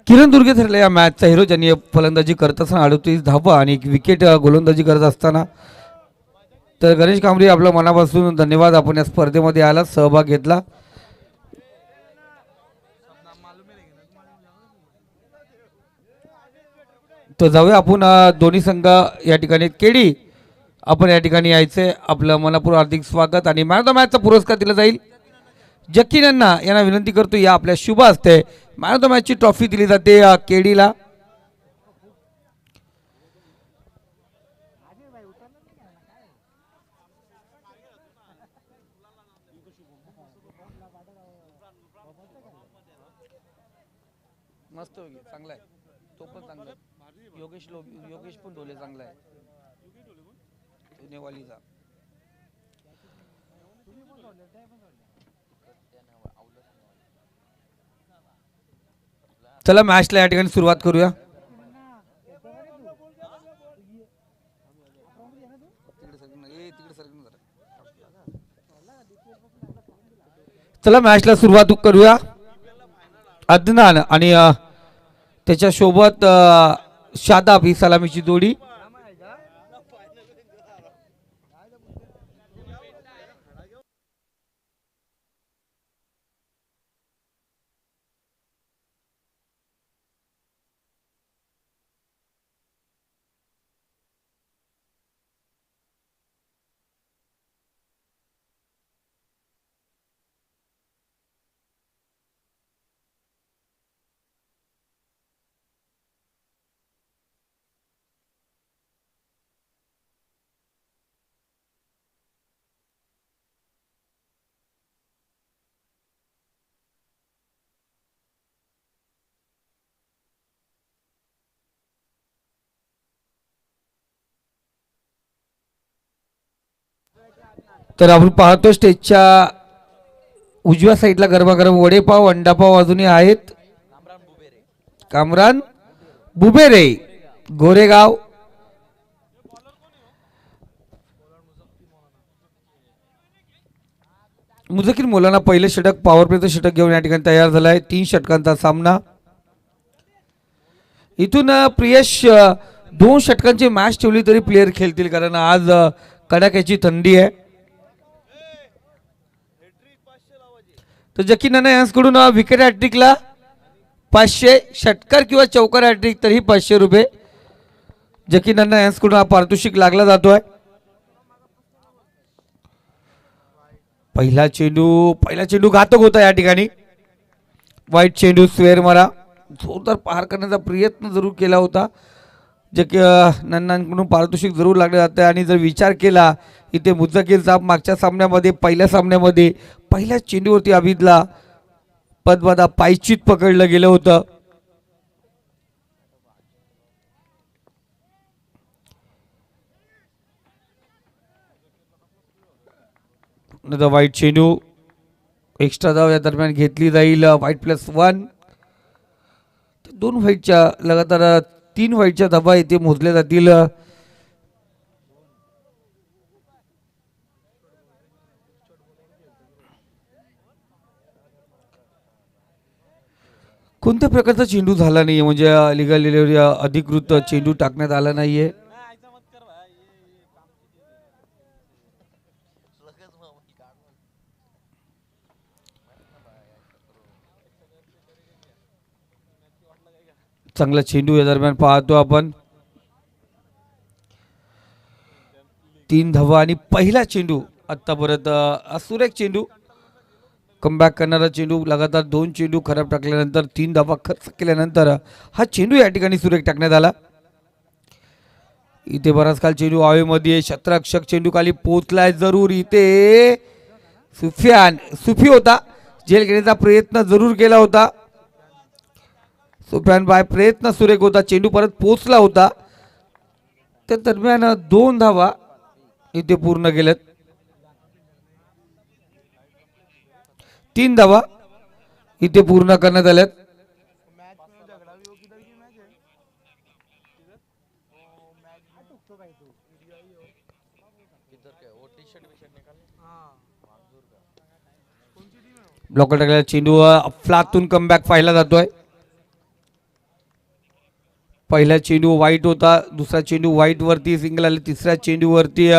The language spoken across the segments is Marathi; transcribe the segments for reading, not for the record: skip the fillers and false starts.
किरण दुर्गे ठरला या मॅचचा हिरो, ज्यांनी फलंदाजी करत असताना 38 धावा आणि एक विकेट गोलंदाजी करत असताना. तर गणेश कांबळे आपल्या मनापासून धन्यवाद, आपण या स्पर्धेमध्ये आला, सहभाग घेतला. तर जाऊया आपण दोन्ही संघ या ठिकाणी. केडी आपण या ठिकाणी यायचंय, आपलं मनापूर्वक हार्दिक स्वागत. आणि मॅन ऑफ द मॅचचा पुरस्कार दिला जाईल जकीन यांना विनंती करतो या आपल्या शुभ हस्ते मॅन ऑफ द मॅचची ट्रॉफी दिली जाते केडीला. मस्त चांगला आहे, तो पण चांगला. योगेश पण ढोले चांगला आहे, नेवालीचा. चला मॅचला या ठिकाणी सुरुवात करूया. चला मॅचला सुरुवात करूया. अदनान आणि त्याच्या सोबत शादाब ही सलामीची जोडी. तर आपण पाहतो स्टेजच्या उजव्या साईडला गरमागरम वडेपाव अंडापाव अजूनही आहेत. कामरान बुबेरे गोरेगाव. मुझकीर मोलाना पहिले षटक पॉवर प्लेचं षटक घेऊन या ठिकाणी तयार झालाय. 3 षटकांचा सामना. इथून प्रियश 2 षटकांची मॅच ठेवली तरी प्लेयर खेळतील, कारण आज कडाक्याची थंडी आहे. तर जकीन यांकडून विकेट हॅट्रिकला 500, षटकार किंवा चौकार हॅट्रिक तरी 500 रुपये जकीन यांकडून हा पारितोषिक लागला जातोय. पहिला चेंडू घातक होता या ठिकाणी. वाईट चेंडू स्क्वेअर मारा, जोरदार पार करण्याचा प्रयत्न जरूर केला होता. जे की नन्नांकडून पारितोषिक जरूर लागले जाते. आणि जर विचार केला इथे मुझकीर साहेब मागच्या सामन्यामध्ये पहिल्या सामन्यामध्ये पहिल्या चेंडूवरती अभिदला पदबादा पायचीत पकडलं गेलं होतं. वाईट चेंडू, एक्स्ट्रा धाव या दरम्यान घेतली जाईल. वाईट +1. 2 व्हाईटच्या लगातार 3 व्हाईटच्या धावा इथे मोजल्या जातील. कोणत्या प्रकारचा चेंडू झाला नाहीये, म्हणजे लिगल डिलिव्हरी अधिकृत चेंडू टाकण्यात आला नाहीये. चांगला चेंडू या दरम्यान पाहतो आपण. 3 धावा आणि पहिला चेंडू आतापर्यंत सुरेख चेंडू. कमबॅक करणारा चेंडू. लगातार 2 चेंडू खराब टाकल्यानंतर 3 धावा खर्च केल्यानंतर हा चेंडू या ठिकाणी सुरेख टाकण्यात आला. इथे बराच काल चेंडू हवेमध्ये, क्षेत्ररक्षक चेंडू खाली पोहोचलाय जरूर. इथे सुफी होता, झेल घेण्याचा प्रयत्न जरूर केला होता. सुफियान बाय प्रयत्न सुरेख होता, चेंडू परत पोहोचला होता. त्या दरम्यान 2 धावा इथे पूर्ण केल्यात. 3 धावा इथे पूर्ण करण्यात आल्यात. ब्लॉकर टाकलेला चेंडू फ्लातून कमबॅक पाहिला जातोय. पहिला चेंडू वाईट होता, दुसरा चेंडू वाईट वरती सिंगल आले, तिसऱ्या चेंडूवरती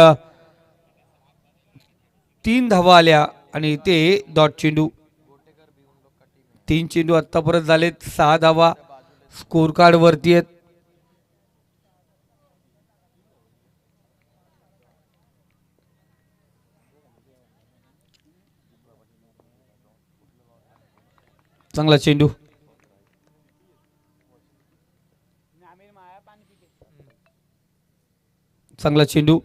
3 धावा आल्या आणि ते डॉट चेंडू. 3 चेंडू आत्तापर्यंत झालेत, 6 धावा स्कोर कार्ड वरती आहेत. चांगला चेंडू, चांगला चेंडू.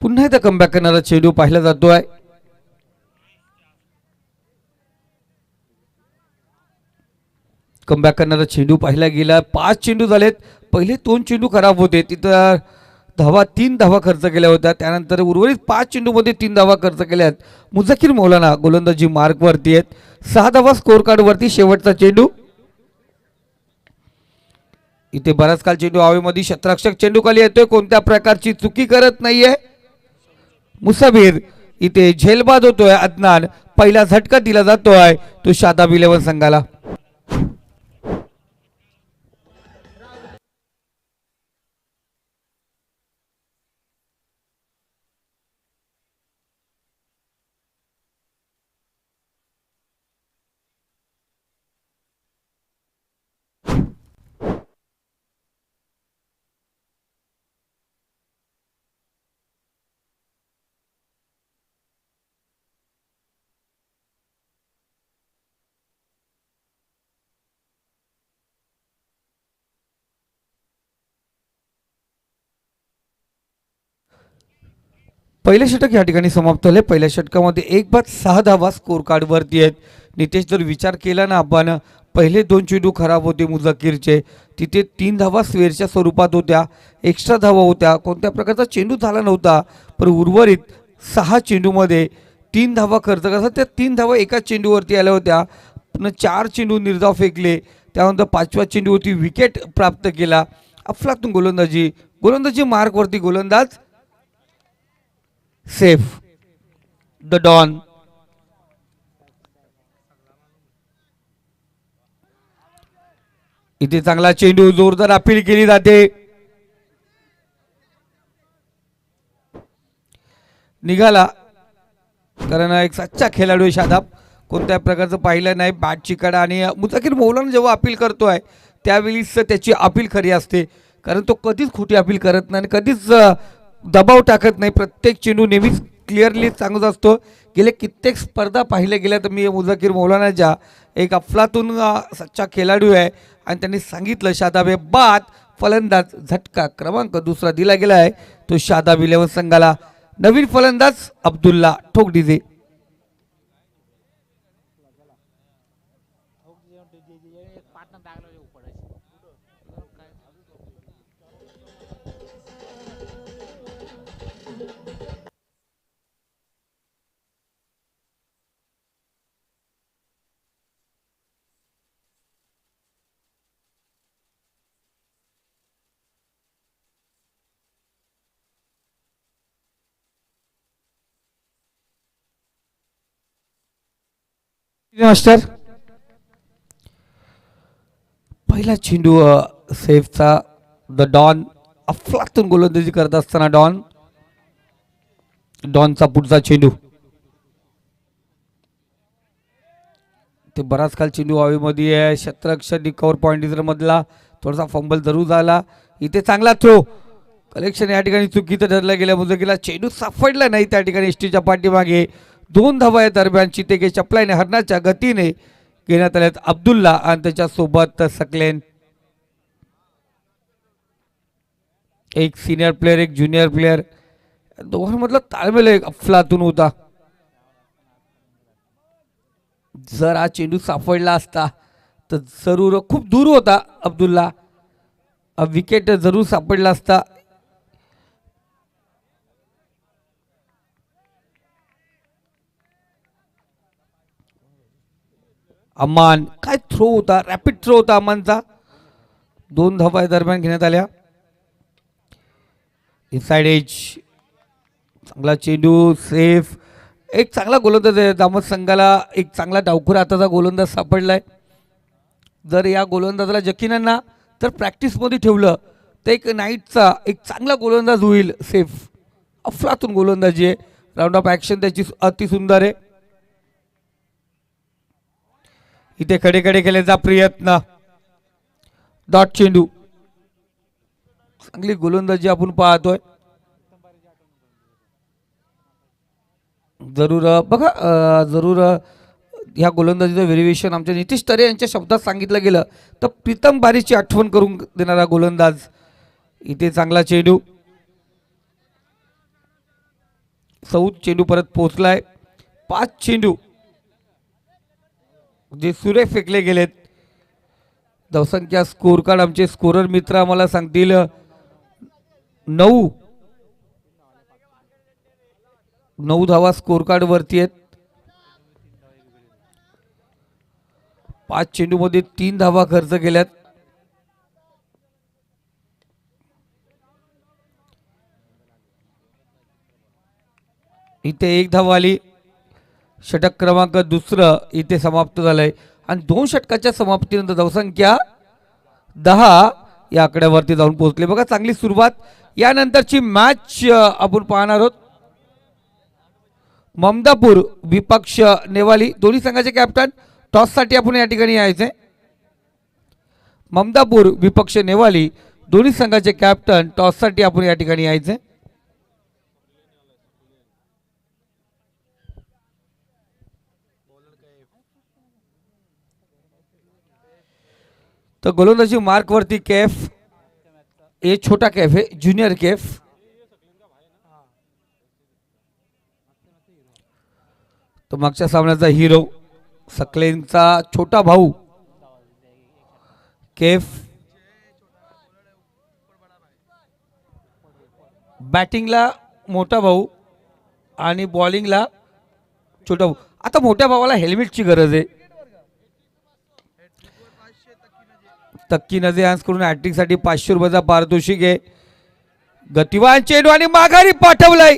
पुन्हा एकदा कमबॅक करणारा चेंडू पाहिला जातोय. कमबॅक करणारा चेंडू पाहिला गेला. 5 चेंडू झालेत, पहिले 2 चेंडू खराब होते, तिथं 3 धावा खर्च केल्या होत्या. त्यानंतर उर्वरित 5 चेंडूमध्ये 3 धावा खर्च केल्या आहेत. मुझक्किर मौलाना गोलंदाजी मार्क वरती आहेत, 6 धावा स्कोर कार्ड वरती. शेवटचा चेंडू, इथे बराच काल चेंडू हवेमध्ये, क्षेत्ररक्षक चेंडू खाली येतोय, कोणत्या प्रकारची चुकी करत नाहीये मुसाफिर. इथे झेलबाद होतोय अदनान, पहिला झटका दिला जातोय तो शादाब 11 संघाला. पहिले षटक या ठिकाणी समाप्त झाले. पहिल्या षटकामध्ये 1 बाद 6 धावा स्कोर कार्ड वरती आहेत. नितेश, जर विचार केला ना आपण, पहिले 2 चेंडू खराब होते मुझक्किरचे, तिथे 3 धावा स्वेअरच्या स्वरूपात होत्या, एक्स्ट्रा धावा होत्या, कोणत्या प्रकारचा चेंडू झाला नव्हता. पण उर्वरित 6 चेंडूमध्ये 3 धावा खर्च करतात, त्या 3 धावा एकाच चेंडूवरती आल्या होत्या. पुन्हा 4 चेंडू निर्धाव फेकले, त्यानंतर 5व्या चेंडूवरती विकेट प्राप्त केला. अफलातून गोलंदाजी, गोलंदाजी मार्कवरती गोलंदाज सेफ द डॉन. इथे चांगला चेंडू, जोरदार अपील केली जाते, निघाला, कारण एक सच्चा खेळाडू आहे शादाब, कोणत्या प्रकारचं पाहिलं नाही. बॅटची कडा, आणि मुझक्किर मौलाना जेव्हा अपील करतोय त्यावेळीच त्याची अपील खरी असते, कारण तो कधीच खोटी अपील करत नाही, कधीच दबाव टाकत नाही. प्रत्येक चेंडू नेहमीच क्लिअरली सांगत असतो. गेले कित्येक स्पर्धा पाहिल्या गेल्या तर मी मुझक्किर मौलानाच्या एक अफलातून सच्चा खेळाडू आहे, आणि त्यांनी सांगितलं शादाब हे बाद. फलंदाज झटका क्रमांक 2 दिला गेला आहे तो शादाब 11 संघाला. नवीन फलंदाज अब्दुल्ला, ठोक डीजे. मास्टर, पहिला चेंडू सेफचा द डॉन, अफलातून गोलंदाजी करत असताना डॉनचा पुढचा चेंडू. ते बराच काल चेंडू हवेमध्ये आहे, क्षेत्ररक्षक रिकव्हर पॉईंट मधला थोडासा फंबल जरूर झाला. इथे चांगला थ्रो, कलेक्शन या ठिकाणी चुकीचं ठरलं गेलं. मुझक्किरला चेंडू सापडला नाही त्या ठिकाणी एसटीच्या पाठीमागे. 2 धावा या दरम्यान चितेके चपलाईने हरणाच्या गतीने घेण्यात आल्यात. अब्दुल्ला आणि त्याच्यासोबत सकलेन, एक सिनियर प्लेअर, एक ज्युनियर प्लेअर, दोघांमधला ताळमेळ एक अफलातून होता. जर हा चेंडू सापडला असता तर जरूर, खूप दूर होता अब्दुल्ला, विकेट जरूर सापडला असता. अमान, काय थ्रो होता, रॅपिड थ्रो होता अमानचा. 2 धावा दरम्यान घेण्यात आल्या. इनसाइड एज चांगला चेंडू सेफ. एक चांगला गोलंदाज आहे दामत संघाला. एक चांगला डावखुरा हाताचा गोलंदाज सापडलाय. जर या गोलंदाजाला जकीनांना तर प्रॅक्टिसमध्ये ठेवलं तर एक नाईटचा एक चांगला गोलंदाज होईल. सेफ अफलातून गोलंदाजी आहे. राऊंड ऑफ ॲक्शन त्याची अति सुंदर आहे. इथे कडे कडे केल्याचा प्रयत्न. डॉट चेंडू. चांगली गोलंदाजी आपण पाहतोय. जरूर बघा जरूर ह्या गोलंदाजीचं व्हेरिएशन आमच्या नितीश तरे यांच्या शब्दात सांगितलं गेलं तर प्रीतम बारीची आठवण करून देणारा गोलंदाज. इथे चांगला चेंडू. चेंडू परत पोहोचलाय. 5 चेंडू जे सुरेख फेकले गेलेत. धावसंख्या स्कोर कार्ड आमचे स्कोरर मित्र आम्हाला सांगतील 9 धावा स्कोर कार्ड वरती आहेत. 5 चेंडू मध्ये 3 धावा खर्च केल्यात. इथे 1 धावा आली. षटक क्रमांक दुसरं इथे समाप्त झालंय आणि 2 षटकाच्या समाप्तीनंतर धावसंख्या 10 या आकड्यावरती जाऊन पोहोचले. बघा चांगली सुरुवात. यानंतरची मॅच आपण पाहणार आहोत. ममदापूर विपक्ष नेवाली. दोन्ही संघाचे कॅप्टन टॉससाठी आपण या ठिकाणी यायचे. ममदापूर विपक्ष नेवाली दोन्ही संघाचे कॅप्टन टॉससाठी आपण या ठिकाणी यायचे. तर गोलंदाजी मार्क वरती कैफ. ये छोटा कैफ है, ज्युनियर कैफ. तो मागच्या सामन्याचा हिरो सकलेनचा छोटा भाऊ कैफ. बॅटिंगला मोठा भाऊ आणि बॉलिंगला छोटा भाऊ. आता मोठ्या भावाला हेल्मेटची गरज आहे. तक्की नजे कडून ॲक्टिंगसाठी 500 रुपयाचा पारितोषिक आहे. गतिवान चेंडू आणि माघारी पाठवलाय.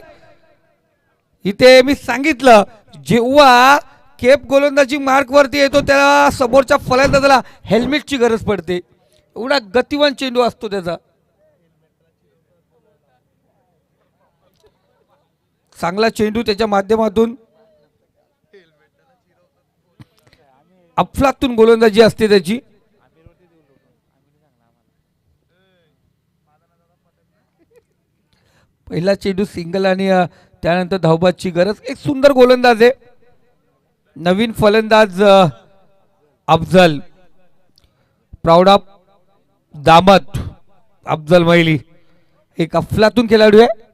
इथे मी सांगितलं जेव्हा केप गोलंदाजी मार्क वरती येतो त्याला समोरच्या फलंदाजाला हेल्मेटची गरज पडते. एवढा गतिवान चेंडू असतो त्याचा. चांगला चेंडू त्याच्या माध्यमातून अफलातून गोलंदाजी असते त्याची. पहिला चेंडू सिंगल आणि त्यानंतर धावबादची गरज. एक सुंदर गोलंदाज आहे. नवीन फलंदाज अफजल. प्राऊड ऑफ दामत अफजल मैली. एक अफलातून खेळाडू आहे.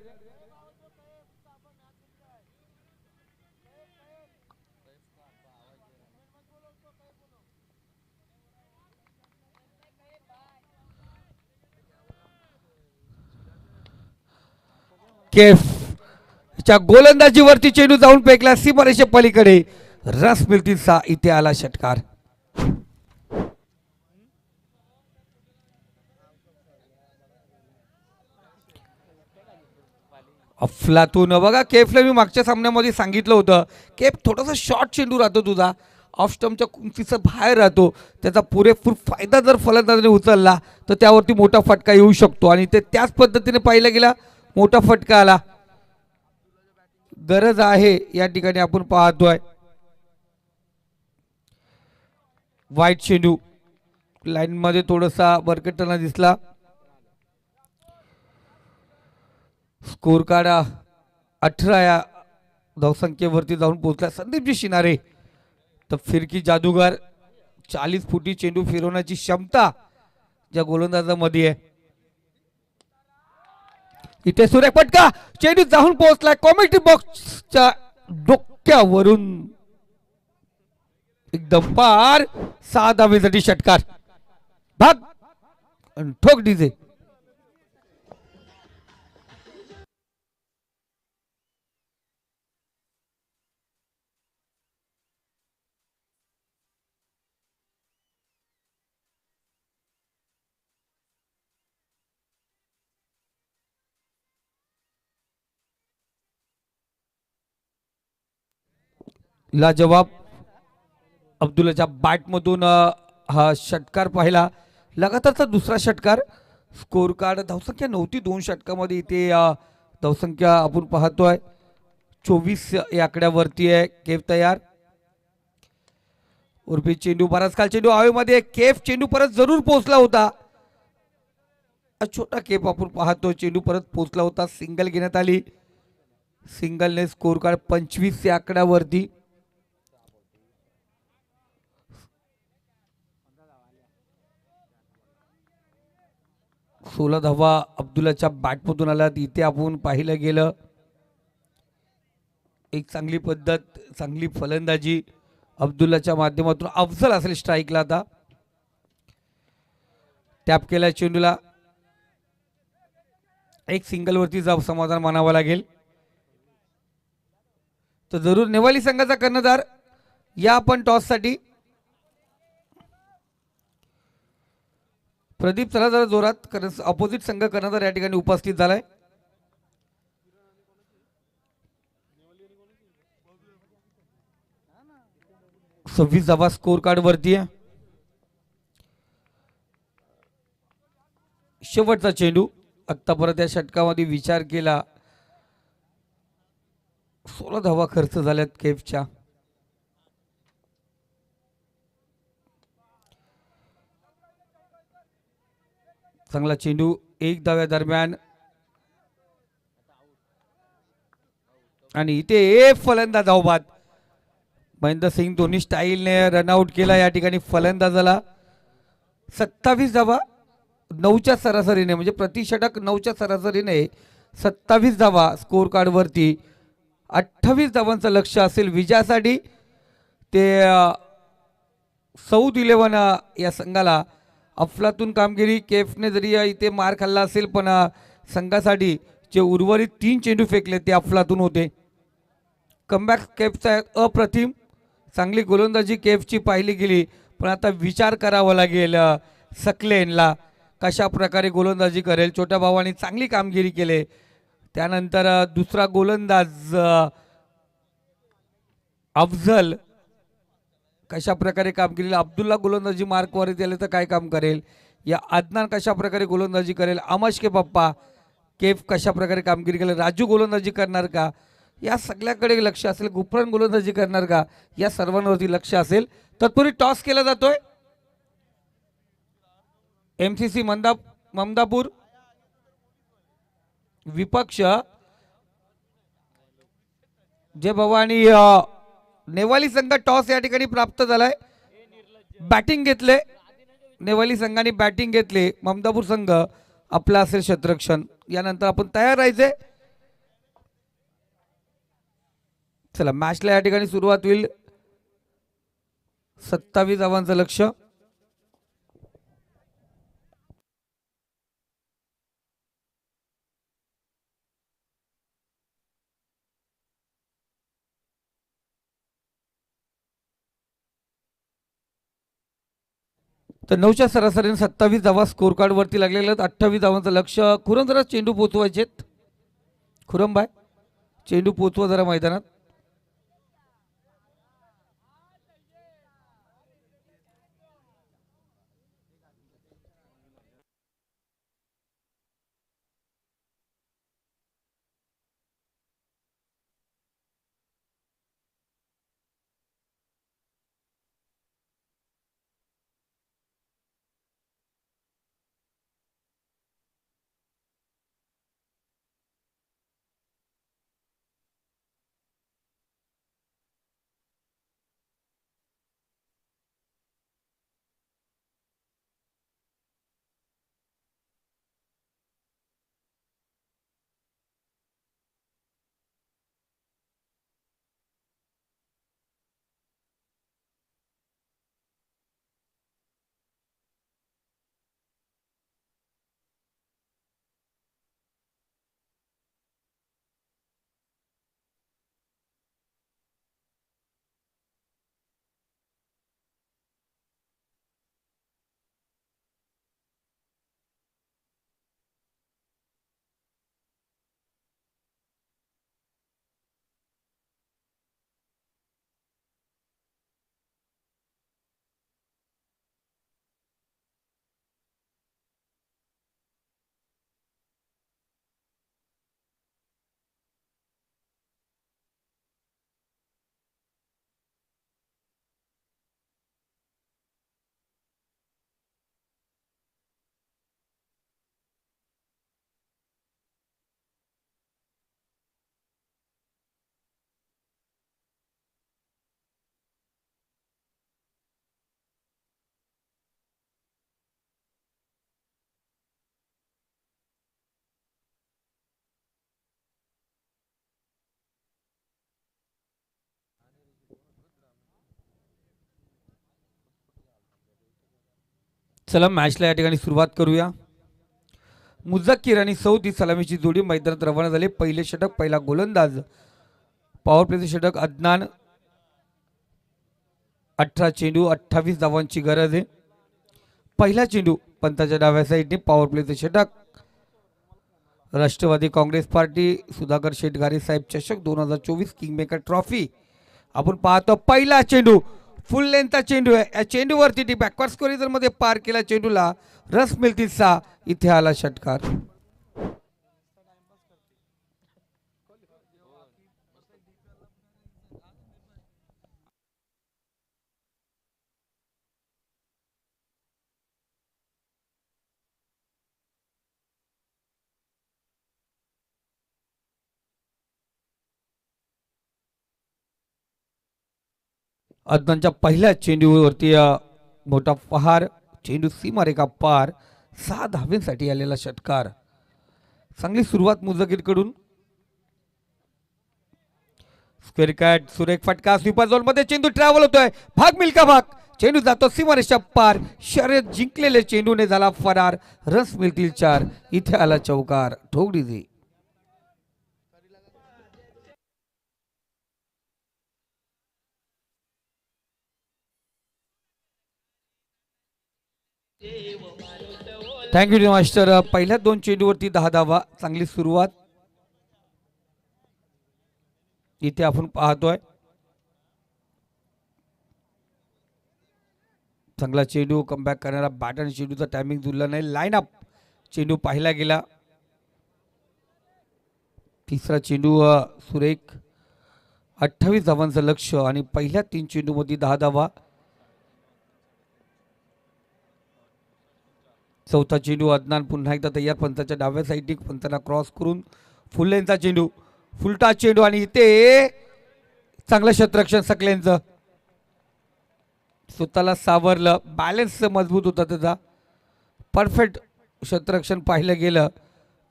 केफच्या गोलंदाजीवरती चेंडू जाऊन फेकला सीमारेषे पलीकडे. रस मिल्टीचा इथे आला षटकार. अफलातून बघा केफला मी मागच्या सामन्यामध्ये सांगितलं होतं केफ थोडासा शॉर्ट चेंडू राहतो तुझा. ऑफ स्टंपच्या कुंचीचा बाहेर राहतो. त्याचा पुरेपूर फायदा जर फलंदाजाने उचलला तर त्यावरती मोठा फटका येऊ शकतो आणि ते त्याच पद्धतीने पाहिला गेला. मोठा फटका आला. गरज आहे या ठिकाणी आपण पाहतोय. वाईट चेंडू लाईन मध्ये थोडासा बरकटताना दिसला. स्कोर कार्ड 18 या धावसंख्येवरती जाऊन पोहोचला. संदीपजी शिनारे तर फिरकी जादूगार. 40 फुटी चेंडू फिरवण्याची क्षमता ज्या गोलंदाजामध्ये आहे. इथे सुरेख फटका. चेंडू जाऊन पोहोचलाय कॉमेडी बॉक्सच्या डोक्यावरून. एकदम पार. 6 धावेसाठी षटकार. भाग ठोक डीजे. लाजवाब अब्दुल्लाच्या बॅटमधून हा षटकार पाहिला. लगातारचा दुसरा षटकार. स्कोर कार्ड धावसंख्या नव्हती 2 षटकामध्ये. इथे धावसंख्या आपण पाहतोय 24 या आकड्यावरती आहे. केफ तयार. उर्फी चेंडू बराच काल चेंडू हवेमध्ये. केफ चेंडू परत जरूर पोहोचला होता. छोटा केप आपण पाहतो. चेंडू परत पोहोचला होता. सिंगल घेण्यात आली. सिंगलने स्कोर कार्ड 25 या आकड्यावरती. सोळा धावा अब्दुल्लाच्या बॅटमधून आला. इथे आपण पाहिलं गेलं एक चांगली पद्धत, चांगली फलंदाजी अब्दुल्लाच्या माध्यमातून. अफजल असेल स्ट्राईकला. आता टॅप केला चेंडूला. एक सिंगल वरती जाब समाधान मानावं लागेल. तर जरूर नेवाली संघाचा कर्णधार या आपण टॉस साठी. प्रदीप चला जरा जोरात. अपोजिट संघ कर्णधार या ठिकाणी उपस्थित झालाय. सव्वीस धावा स्कोर कार्ड वरती आहे. शेवटचा चेंडू. आत्तापर्यंत या षटकामध्ये विचार केला 16 धावा खर्च झाल्यात केफच्या. चांगला चेंडू एक धाव्या दरम्यान. आणि इथे फलंदाज धावबाद. महेंद्र सिंग धोनी स्टाईलने रनआउट केला या ठिकाणी फलंदाजाला. 27 धावा 9च्या सरासरीने, म्हणजे प्रति षटक 9च्या सरासरीने 27 धावा स्कोर कार्ड वरती. 28 धावांचं लक्ष असेल विजयासाठी. ते साऊथ 11 या संघाला अफलातून कामगिरी. केफने जरी इथे मार खाल्ला असेल पण संघासाठी जे उर्वरित 3 चेंडू फेकले ते अफलातून होते. कमबॅक केफचा अप्रतिम. चांगली गोलंदाजी केफची पाहिली गेली. पण आता विचार करावा लागेल सकलेनला कशा प्रकारे गोलंदाजी करेल. छोट्या भावाने चांगली कामगिरी केली. त्यानंतर दुसरा गोलंदाज अफजल कशा प्रकारे कामगिरी. अब्दुल्ला गोलंदाजी मार्कवर दिले तर काय काम करेल. या अदनान कशा प्रकारे गोलंदाजी करेल. अमश के पप्पा केफ कशा प्रकारे कामगिरी करेल. राजू गोलंदाजी करणार का, या सगळ्याकडे लक्ष असेल. गुफरन गोलंदाजी करणार का, या सर्वांवरती लक्ष असेल. तत्पूर्वी टॉस केला जातोय. एमसीसी ममदापूर विपक्ष जे भवानी नेवाली संघ टॉस या ठिकाणी प्राप्त झालाय. बॅटिंग घेतले नेवाली संघाने. बॅटिंग घेतले. ममदापूर संघ आपला असेल क्षेत्ररक्षण. यानंतर आपण तयार राहायचे. चला मॅचला या ठिकाणी सुरुवात होईल. 27 धावांचं लक्ष. तर 9च्या सरासरीने 27 धावा स्कोर कार्ड वरती लागलेले आहेत. 28 धावांचं लक्ष. खुरम जरा चेंडू पोचवायचेत. खुरम बाय चेंडू पोचवा जरा मैदानात. चला मॅचला या ठिकाणी सुरुवात करूया. मुझक्कीर आणि सौदी सलामीची जोडी मैदानात रवाना झाली. पहिले षटक पहिला गोलंदाज पॉवर प्लेचे षटक अदनान. 18 चेंडू 28 धावांची गरज आहे. पहिला चेंडू पंताच्या डाव्या साईडने पॉवर प्लेचे षटक. राष्ट्रवादी काँग्रेस पार्टी सुधाकर शेटगारे साहेब चषक 2024 किंगमेकर ट्रॉफी आपण पाहतो. पहिला चेंडू फुल लेंथचा चेंडू आहे. या चेंडूवरती ती बॅकवर्ड कोरिडॉर मध्ये पार केला. चेंडूला रस मिळतील 6. इथे आला षटकार. अदनानच्या पहिल्या चेंडूवरती मोठा पहार. चेंडू सीमारेखा पार. 6 धावेंसाठी आलेला षटकार. चांगली सुरुवात मुझक्कीरकडून. स्क्वेअर कॅट सुरेख फटका. स्वीपर झोन मध्ये चेंडू ट्रॅव्हल होतोय. भाग मिल्का भाग. चेंडू जातो सीमारेषा पार. शर्यत जिंकलेले चेंडूने झाला फरार. रस मिळतील 4. इथे आला चौकार. ठोकडी. Thank you master. पहिल्या 2 चेंडूवरती 10 धावा. चांगली सुरुवात इथे आपण पाहतोय. चांगला चेंडू कमबॅक करणारा बॅट आणि चेंडूचा टायमिंग जुळला नाही. लाईन अप चेंडू पाहिला गेला. तिसरा चेंडू सुरेख 28 धावांचं लक्ष आणि पहिल्या 3 चेंडूमध्ये 10 धावा. चौथा चेंडू अदनान पुन्हा एकदा तयार. पंताच्या डाव्या साईडने पंताला क्रॉस करून फुल लेनचा चेंडू. फुलटा चेंडू आणि इथे चांगलं क्षेत्ररक्षण सकलेंचं. स्वतःला सावरलं. बॅलन्स मजबूत होता त्याचा. परफेक्ट क्षेत्ररक्षण पाहिलं गेलं.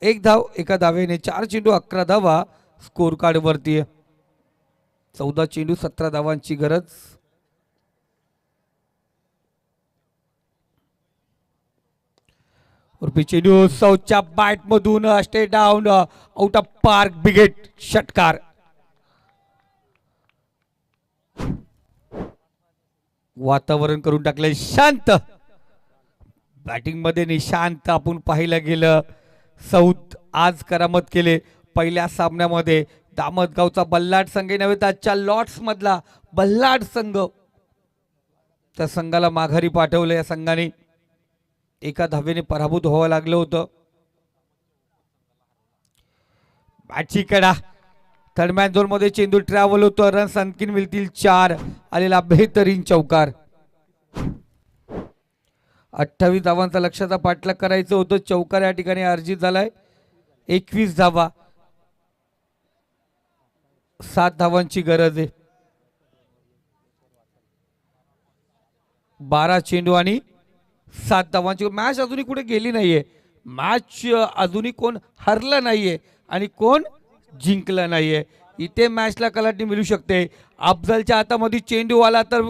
1 धाव एका धावेने. 4 चेंडू 11 धावा स्कोर कार्ड वरती. 14 चेंडू 17 धावांची गरज. चेंडू साऊथच्या बॅट मधून straight down out of park. बिगेट षटकार. वातावरण करून टाकलंय शांत. बॅटिंग मध्ये निशांत आपण पाहिलं गेलं. साऊथ आज करामत केले. पहिल्या सामन्यामध्ये दामदगावचा बल्लाड संघ नव्हे तर आजच्या लॉर्ड्स मधला बल्लाड संघ त्या संघाला माघारी पाठवलं. या संघाने एका धावेने पराभूत व्हावं लागलं होतं. बॅटची कडा. थर्डमॅन झोन मध्ये चेंडू ट्रॅव्हल होतो. रन्स आणखीन मिळतील 4. आलेला बेहतरीन चौकार. 28 धावांचा लक्षाचा पाठलाग करायचं होतं. चौकार या ठिकाणी अर्जित झालाय. 21 धावा. 7 धावांची गरज आहे. 12 चेंडू आणि 7 धावांची. मॅच अजूनही कुठे गेली नाहीये. मॅच अजूनही कोण हरलं नाहीये आणि कोण जिंकलं नाहीये. इथे मॅचला कलाटणी मिळू शकते. अफजलच्या हातामध्ये चेंडू आला तर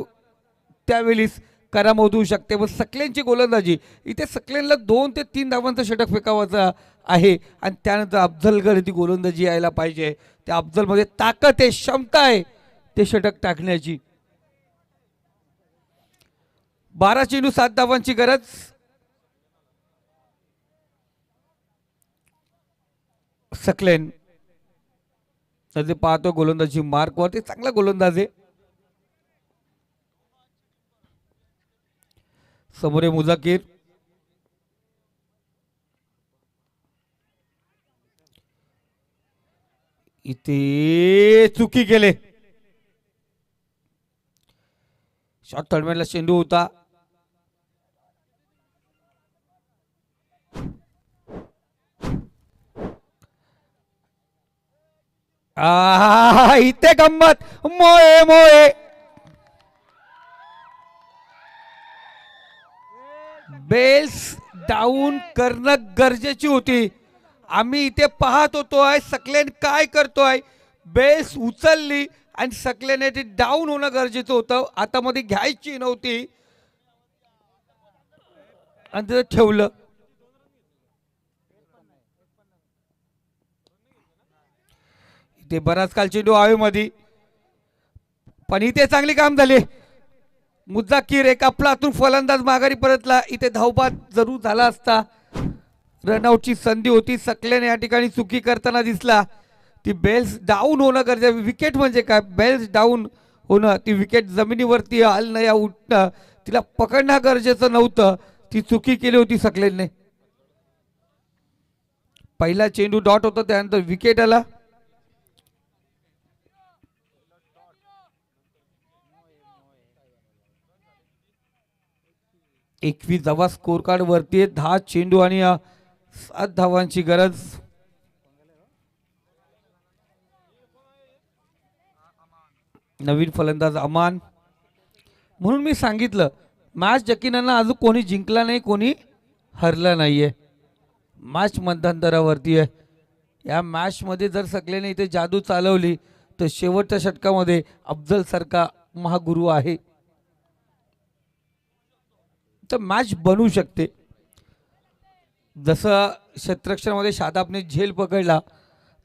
त्यावेळीच करामत होऊ शकते. व सकलेनची गोलंदाजी. इथे सकलेनला 2 ते 3 धावांचं षटक फेकावायचं आहे आणि त्यानंतर अफजलकडे ती गोलंदाजी यायला पाहिजे. त्या अफजलमध्ये ताकद आहे, क्षमता आहे ते षटक टाकण्याची. 12 चेंडू 7 धावांची गरज. सकलेन त्याचे पाहतो गोलंदाजी मार्क वरती. चांगला गोलंदाज आहे. समोर मुझक्कीर. इथे चुकी केले. शॉट थर्डमॅनला चेंडू होता. इथे गंमत. मोये मोये. बेल्स डाऊन करणं गरजेची होती. आम्ही इथे पाहत होतोय सकलेन काय करतोय. बेल्स उचलली आणि सकलेने ती डाऊन होणं गरजेचं होतं. हातामध्ये घ्यायची नव्हती. आणि ते ठेवलं. इथे बराच काल चेंडू हवेमध्ये, पण इथे चांगली काम झाली. मुद्दाकीर एक आपलातून फलंदाज माघारी परतला. इथे धावबाद जरूर झाला असता. रनआउटची संधी होती. सकलेने या ठिकाणी चुकी करताना दिसला. ती बेल्स डाऊन होणं गरजेचं. विकेट म्हणजे काय, बेल्स डाऊन होणं, ती विकेट जमिनीवरती हलणं या उठणं, तिला पकडणं गरजेचं नव्हतं. ती चुकी केली होती सकलेनने. पहिला चेंडू डॉट होता, त्यानंतर विकेट आला. एकवीस धावा स्कोर कार्ड वरती आहे. 10 चेंडू आणि 7 धावांची गरज. नवीन फलंदाज अमान. म्हणून मी सांगितलं मॅच जकीनांना अजून कोणी जिंकला नाही, कोणी हरला नाहीये. मॅच मध्यंतरावरती आहे. या मॅच मध्ये जर सकलेने इथे जादू चालवली तर शेवटच्या षटकामध्ये अफजल सारखा महागुरू आहे तर मॅच बनू शकते. जसं क्षेत्ररक्षणामध्ये शादाबने झेल पकडला,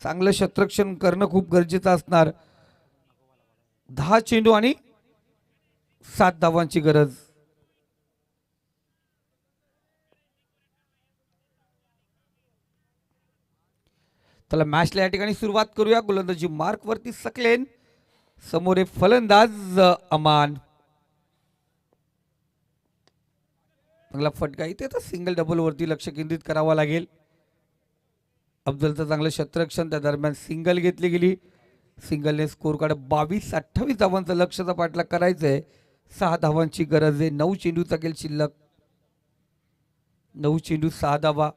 चांगलं क्षेत्ररक्षण करणं खूप गरजेचं असणार. 10 चेंडू आणि 7 धावांची गरज. त्याला मॅचला या ठिकाणी सुरुवात करूया. गोलंदाजी मार्क वरती सकलेन, समोर फलंदाज अमान. चांगला फटका. इथे तर सिंगल डबल वरती लक्ष केंद्रित करावं लागेल. अफजलचं चांगलं क्षेत्ररक्षण, त्या दरम्यान सिंगल घेतली गेली. सिंगलने स्कोर कार्ड 22-28 धावांचा लक्ष्याचा पाठलाग करायचा आहे. 6 धावांची गरज आहे. 9 चेंडूचा गेल शिल्लक. 9 चेंडू 6 धावा.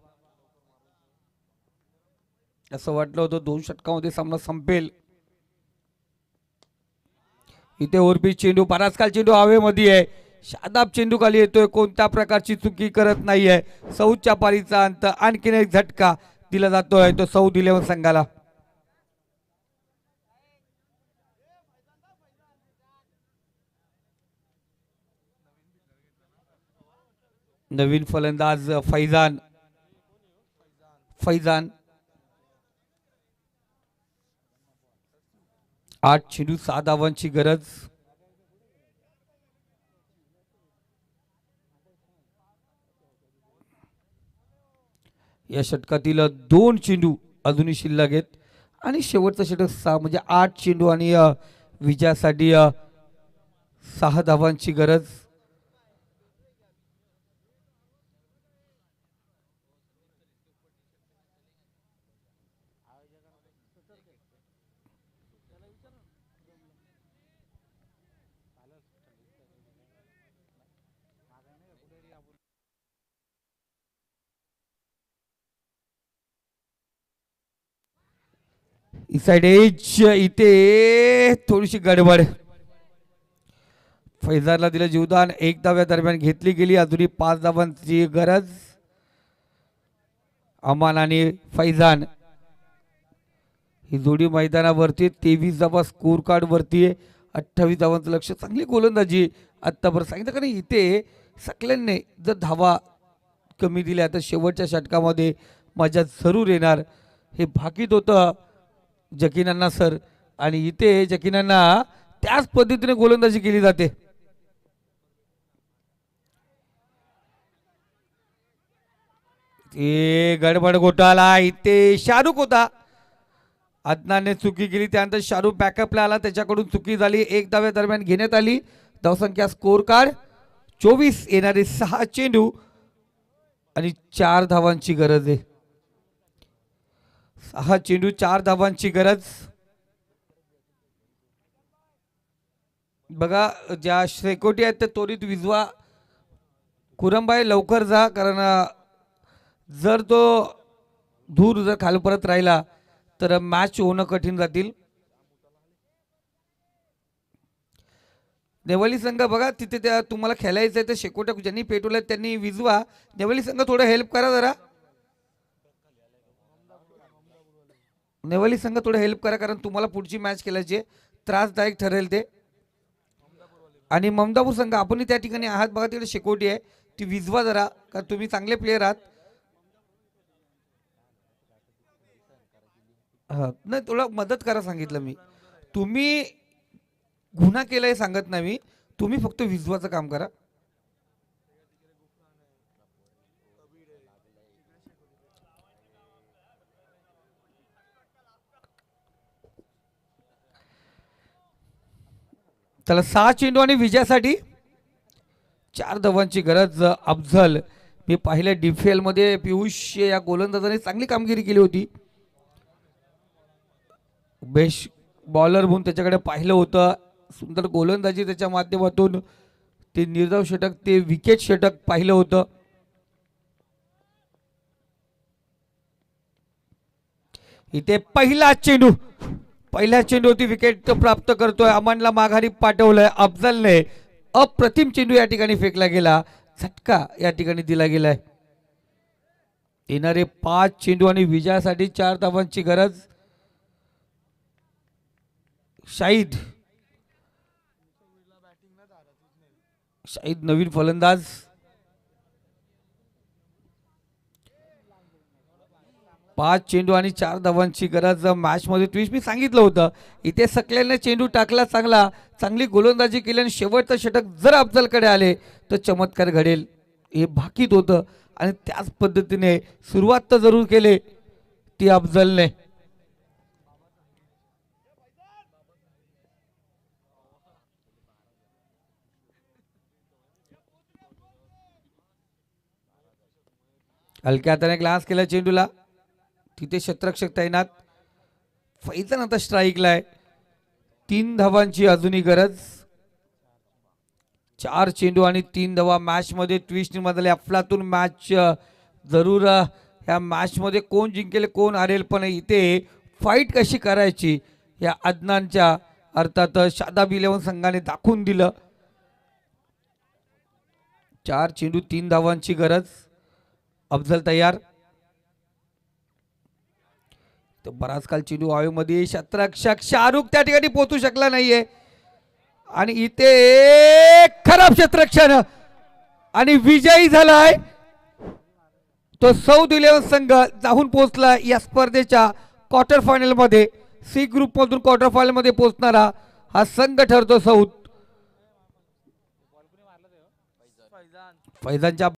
असं वाटलं होतं 2 षटकामध्ये सामना संपेल. इथे ओरपी चेंडू, बराच काल चेंडू हवेमध्ये आहे. शादाब चेंडू खाली येतोय, कोणत्या प्रकारची चुकी करत नाहीये. सौच्या पारीचा अंत. आणखीन एक झटका दिला जातोय, तो सौद 11 संघाला. नवीन फलंदाज फैजान. 8 चेंडू 6 धावांची गरज. या षटकातील 2 चेंडू अजूनही शिल्लक आहेत आणि शेवटचं षटक 6 म्हणजे 8 चेंडू आणि विजयासाठी 6 धावांची गरज. साइड एज इथे थोडीशी गडबड. फैजानला दिलं जीवदान. 1 धाव्या दरम्यान घेतली गेली. अजूनही 5 धावांची गरज. अमान आणि फैजान ही जोडी मैदानावरती. 23 धावा स्कोर कार्ड वरती आहे. 28 धावांचं लक्ष. चांगली गोलंदाजी आत्तापर्यंत सांगितलं का नाही. इथे सकलेनने जर धावा कमी दिल्या तर शेवटच्या षटकामध्ये मजा जरूर येणार, हे भाकीत होतं जकीनांना सर. आणि इथे जकीनांना त्याच पद्धतीने गोलंदाजी केली जाते. ते गडबड घोटाळा. इथे शाहरुख होता, अदनानने चुकी केली. त्यानंतर शाहरुख बॅकअपला आला, त्याच्याकडून चुकी झाली. 1 धाव्या दरम्यान घेण्यात आली. धावसंख्या स्कोर कार्ड 24. येणारे 6 चेंडू आणि 4 धावांची गरज आहे. 6 चेंडू 4 धावांची गरज. बघा ज्या शेकोटी आहेत ते त्वरित विजवा. कुरंबाई लवकर जा, कारण जर तो धूर जर खाली परत राहिला तर मॅच होणं कठीण जातील. नेवाली संघ बघा तिथे त्या तुम्हाला खेळायचं आहे तर शेकोट्या ज्यांनी पेटवल्या त्यांनी विजवा. नेवाली संघ थोडं हेल्प करा जरा. नेवाली संघ थोडं हेल्प करा, कारण तुम्हाला पुढची मॅच खेळायची, त्रासदायक ठरेल ते. आणि ममदापूर संघ आपणही त्या ठिकाणी आहात बघा, तिकडे शेकोटी आहे ती विजवा जरा, कारण तुम्ही चांगले प्लेयर आहात. हा नाही, तुला मदत करा सांगितलं मी. तुम्ही गुन्हा केलाय सांगत नाही मी, तुम्ही फक्त विजवाचं काम करा. त्याला 6 चेंडू आणि विजयासाठी 4 धावांची गरज. अफझल, मी पाहिलं DPL मध्ये पियुष या गोलंदाजाने चांगली कामगिरी केली होती. बेस्ट बॉलर म्हणून त्याच्याकडे पाहिलं होतं. सुंदर गोलंदाजी त्याच्या माध्यमातून ते निर्धाव षटक, ते विकेट षटक पाहिलं होतं. इथे पहिला चेंडूवरती विकेट प्राप्त करतोय. अमनला माघारी पाठवलंय अफझलने. अप्रतिम चेंडू या ठिकाणी फेकला गेला, झटका या ठिकाणी दिला गेलाय. येणारे 5 चेंडू आणि विजयासाठी 4 धावांची गरज. शाहिद नवीन फलंदाज. पाच चेंडू आणि 4 धावांची गरज. मॅच मध्ये ट्विस्ट मी सांगितलं होतं, इथे सकल्याने चेंडू टाकला, चांगली गोलंदाजी केली आणि शेवटचं षटक जर अफझलकडे आले तर चमत्कार घडेल हे भाकीत होतं. आणि त्याच पद्धतीने सुरुवात तर जरूर केले ती अफझलने. हलक्या हाताने ग्लास केला चेंडूला, तिथे क्षेत्ररक्षक तैनात. फैजन आता स्ट्राईकला आहे. 3 धावांची अजूनही गरज. 4 चेंडू आणि 3 धावा. मॅच मध्ये ट्विस्ट निर्माण झाले. अफलातून मॅच जरूर. ह्या मॅच मध्ये कोण जिंकेल कोण हारेल, पण इथे फाईट कशी करायची या अदनानच्या अर्थात शादाब 11 संघाने दाखवून दिलं. 4 चेंडू 3 धावांची गरज. अफझल तयार. तर बराच काल चेंडू हवेमध्ये. क्षेत्ररक्षक शाहरुख त्या ठिकाणी पोहोचू शकला नाहीये आणि इथे खराब क्षेत्ररक्षण आणि विजयी झालाय तो सौद 11 संघ. जाऊन पोहोचला या स्पर्धेच्या क्वार्टर फायनल मध्ये. सी ग्रुप मधून क्वार्टर फायनल मध्ये पोहोचणारा हा संघ ठरतो सौद. फैजानच्या